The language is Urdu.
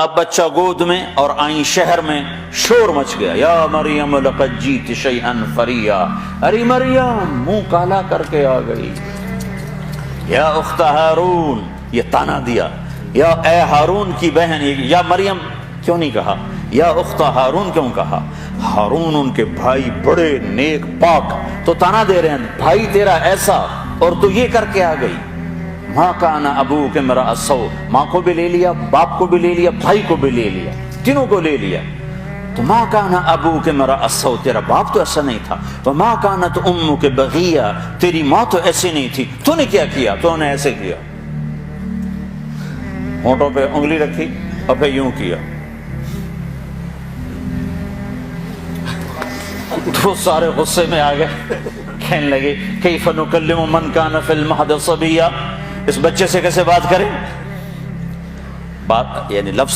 اب بچہ گود میں اور آئیں شہر میں، شور مچ گیا، یا مریم لقد جیت شیئا فریا، ارے مریم منہ کالا کر کے آ گئی، یا اخت ہارون، یہ تانا دیا، یا اے ہارون کی بہن، یا مریم کیوں نہیں کہا، یا اخت ہارون کیوں کہا؟ ہارون ان کے بھائی بڑے نیک پاک، تو تانا دے رہے ہیں بھائی تیرا ایسا اور تو یہ کر کے آ گئی۔ ماں کان ابوک امرأ سوء، ماں کو بھی لے لیا، باپ کو بھی لے لیا، بھائی کو بھی لے لیا، تینوں کو لے لیا۔ تو ماں کان ابوک امرأ سوء، تیرا باپ تو ایسا نہیں تھا، وما کانت امک بغیہ، تیری ماں تو ایسی نہیں تھی، تو نے کیا کیا؟ تو نے ایسے کیا، ہونٹوں پہ انگلی رکھی اور پھر یوں کیا، تو سارے غصے میں آ گئے، کہنے لگے کیف نکلم من کان فی المہد صبیا، اس بچے سے کیسے بات کریں؟ بات یعنی لفظ